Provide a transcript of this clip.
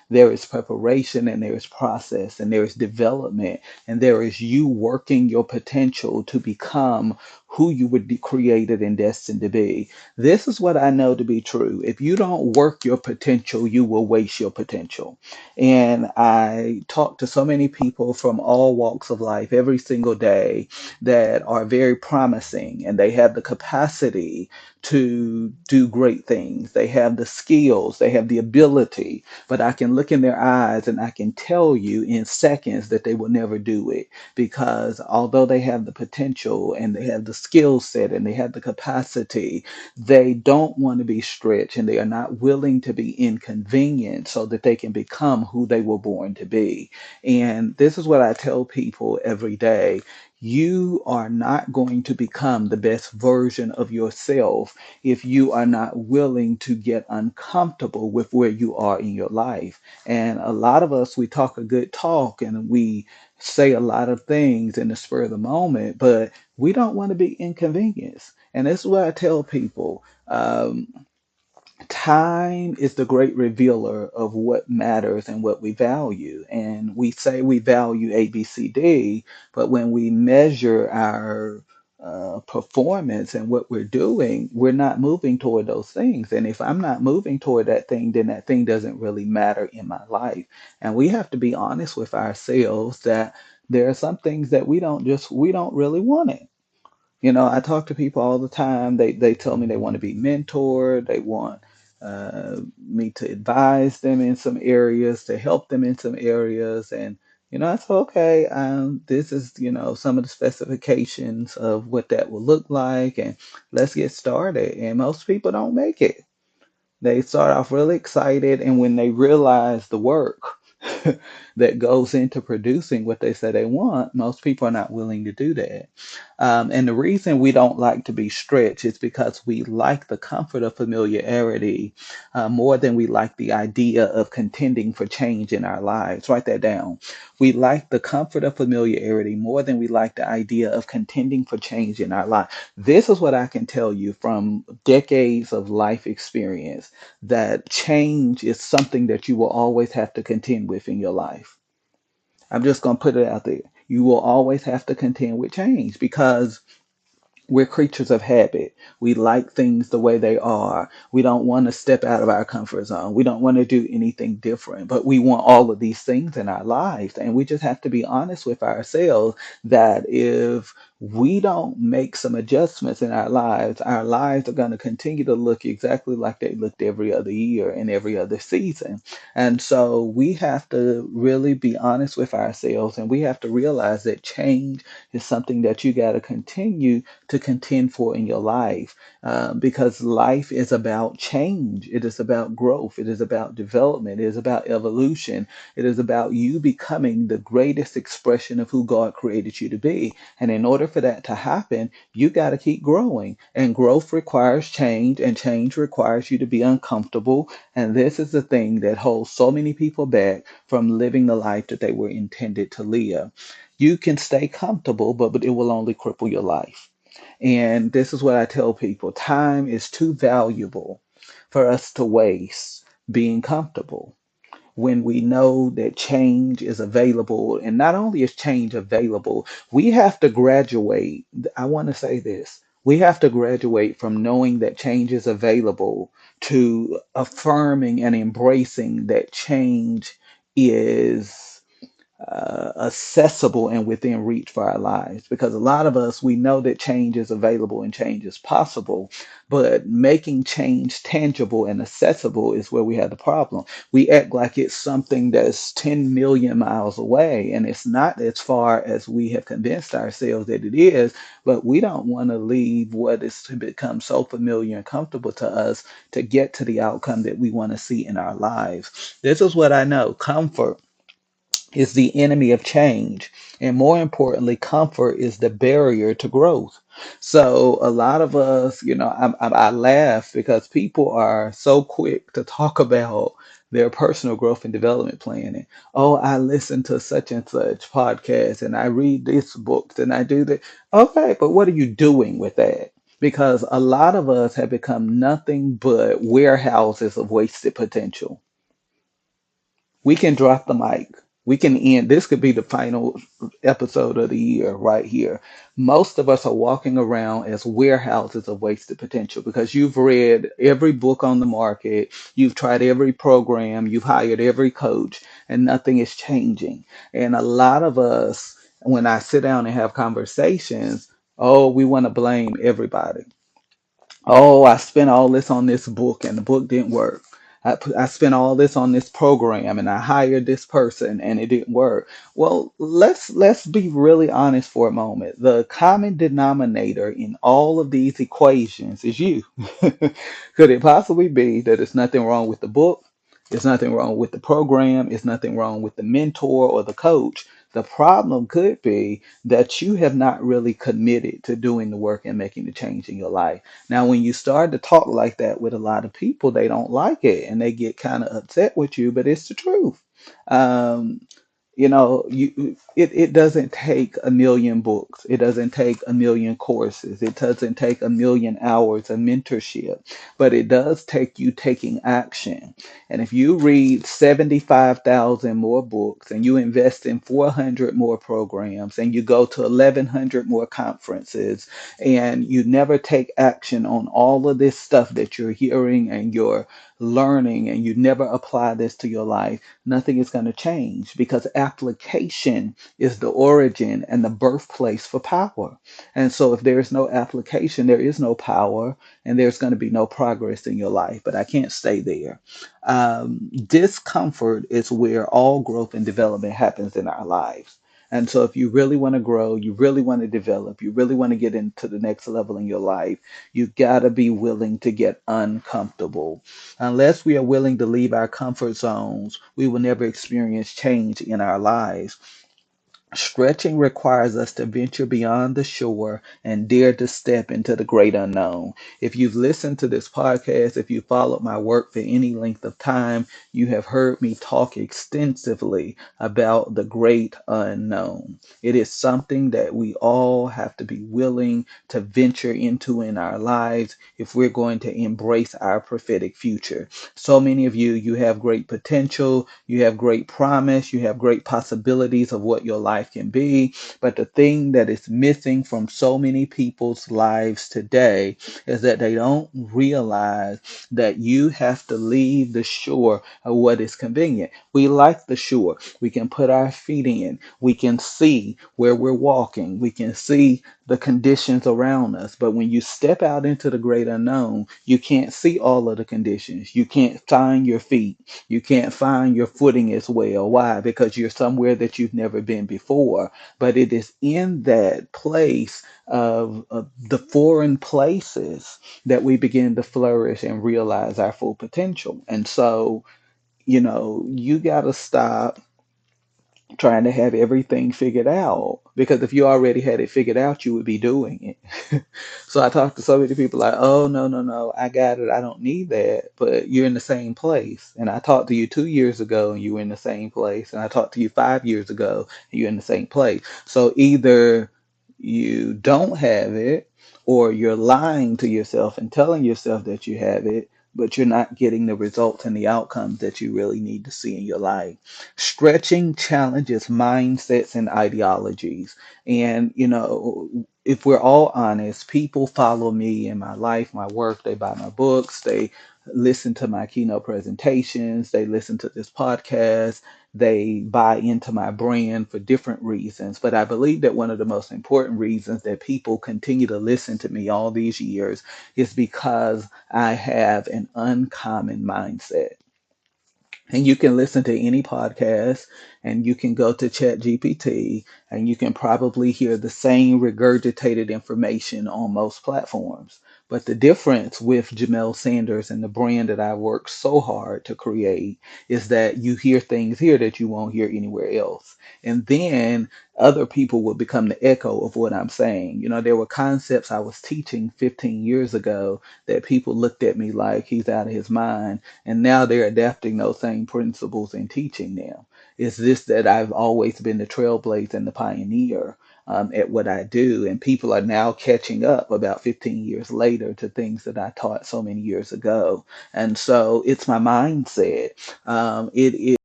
there is preparation and there is process and there is development and there is you working your potential to become who you would be created and destined to be. This is what I know to be true. If you don't work your potential, you will waste your potential. And I talk to so many people from all walks of life every single day that are very promising and they have the capacity to do great things. They have the skills, they have the ability, but I can look in their eyes and I can tell you in seconds that they will never do it because although they have the potential and they have the skill set and they have the capacity, they don't want to be stretched and they are not willing to be inconvenienced so that they can become who they were born to be. And this is what I tell people every day. You are not going to become the best version of yourself if you are not willing to get uncomfortable with where you are in your life. And a lot of us, we talk a good talk and we say a lot of things in the spur of the moment, but we don't want to be inconvenienced. And this is what I tell people. Time is the great revealer of what matters and what we value. And we say we value A, B, C, D, but when we measure our performance and what we're doing, we're not moving toward those things. And if I'm not moving toward that thing, then that thing doesn't really matter in my life. And we have to be honest with ourselves that there are some things that we don't really want it. I talk to people all the time. They tell me they want to be mentored. They want me to advise them in some areas, to help them in some areas. And, I said, okay, this is, some of the specifications of what that will look like. And let's get started. And most people don't make it. They start off really excited, and when they realize the work that goes into producing what they say they want, most people are not willing to do that. And the reason we don't like to be stretched is because we like the comfort of familiarity more than we like the idea of contending for change in our lives. Write that down. We like the comfort of familiarity more than we like the idea of contending for change in our life. This is what I can tell you from decades of life experience that change is something that you will always have to contend with in your life. I'm just going to put it out there. You will always have to contend with change because we're creatures of habit. We like things the way they are. We don't want to step out of our comfort zone. We don't want to do anything different, but we want all of these things in our lives. And we just have to be honest with ourselves that if we don't make some adjustments in our lives are going to continue to look exactly like they looked every other year and every other season. And so we have to really be honest with ourselves and we have to realize that change is something that you got to continue to contend for in your life because life is about change. It is about growth. It is about development. It is about evolution. It is about you becoming the greatest expression of who God created you to be. And in order for that to happen, you got to keep growing. And growth requires change, and change requires you to be uncomfortable. And this is the thing that holds so many people back from living the life that they were intended to live. You can stay comfortable, but it will only cripple your life. And this is what I tell people time is too valuable for us to waste being comfortable when we know that change is available. And not only is change available, we have to graduate. I want to say this. We have to graduate from knowing that change is available to affirming and embracing that change is accessible and within reach for our lives. Because a lot of us, we know that change is available and change is possible, but making change tangible and accessible is where we have the problem. We act like it's something that's 10 million miles away, and it's not as far as we have convinced ourselves that it is, but we don't want to leave what has become so familiar and comfortable to us to get to the outcome that we want to see in our lives. This is what I know comfort is the enemy of change. And more importantly, comfort is the barrier to growth. So a lot of us, I laugh because people are so quick to talk about their personal growth and development planning. Oh, I listen to such and such podcast and I read this books and I do that. Okay, but what are you doing with that? Because a lot of us have become nothing but warehouses of wasted potential. We can drop the mic. We can end. This could be the final episode of the year right here. Most of us are walking around as warehouses of wasted potential because you've read every book on the market, you've tried every program, you've hired every coach, and nothing is changing. And a lot of us, when I sit down and have conversations, oh, we want to blame everybody. Oh, I spent all this on this book and the book didn't work. I spent all this on this program and I hired this person and it didn't work. Well, let's be really honest for a moment. The common denominator in all of these equations is you. Could it possibly be that it's nothing wrong with the book? It's nothing wrong with the program. It's nothing wrong with the mentor or the coach. The problem could be that you have not really committed to doing the work and making the change in your life. Now, when you start to talk like that with a lot of people, they don't like it and they get kind of upset with you, but it's the truth. Um, it doesn't take a million books. It doesn't take a million courses. It doesn't take a million hours of mentorship, but it does take you taking action. And if you read 75,000 more books and you invest in 400 more programs and you go to 1,100 more conferences and you never take action on all of this stuff that you're hearing and you're learning and you never apply this to your life, nothing is going to change because application is the origin and the birthplace for power. And so if there is no application, there is no power and there's going to be no progress in your life. But I can't stay there. Discomfort is where all growth and development happens in our lives. And so, if you really want to grow, you really want to develop, you really want to get into the next level in your life, you got to be willing to get uncomfortable. Unless we are willing to leave our comfort zones, we will never experience change in our lives. Stretching requires us to venture beyond the shore and dare to step into the great unknown. If you've listened to this podcast, if you followed my work for any length of time, you have heard me talk extensively about the great unknown. It is something that we all have to be willing to venture into in our lives if we're going to embrace our prophetic future. So many of you, you have great potential, you have great promise, you have great possibilities of what your life can be. But the thing that is missing from so many people's lives today is that they don't realize that you have to leave the shore of what is convenient. We like the shore. We can put our feet in. We can see where we're walking. We can see the conditions around us. But when you step out into the great unknown, you can't see all of the conditions. You can't find your feet. You can't find your footing as well. Why? Because you're somewhere that you've never been before. But it is in that place of the foreign places that we begin to flourish and realize our full potential. And so, you got to stop trying to have everything figured out because if you already had it figured out you would be doing it. So I talk to so many people like, oh, no, no, no, I got it, I don't need that, but you're in the same place. And I talked to you 2 years ago and you were in the same place, and I talked to you 5 years ago and you're in the same place. So either you don't have it or you're lying to yourself and telling yourself that you have it, but you're not getting the results and the outcomes that you really need to see in your life. Stretching challenges mindsets and ideologies. And, if we're all honest, people follow me in my life, my work, they buy my books, they listen to my keynote presentations, they listen to this podcast, they buy into my brand for different reasons. But I believe that one of the most important reasons that people continue to listen to me all these years is because I have an uncommon mindset. And you can listen to any podcast and you can go to ChatGPT and you can probably hear the same regurgitated information on most platforms. But the difference with Jamel Sanders and the brand that I worked so hard to create is that you hear things here that you won't hear anywhere else. And then other people will become the echo of what I'm saying. There were concepts I was teaching 15 years ago that people looked at me like he's out of his mind, and now they're adapting those same principles and teaching them. It's this that I've always been the trailblazer and the pioneer at what I do, and people are now catching up about 15 years later to things that I taught so many years ago. And so it's my mindset. It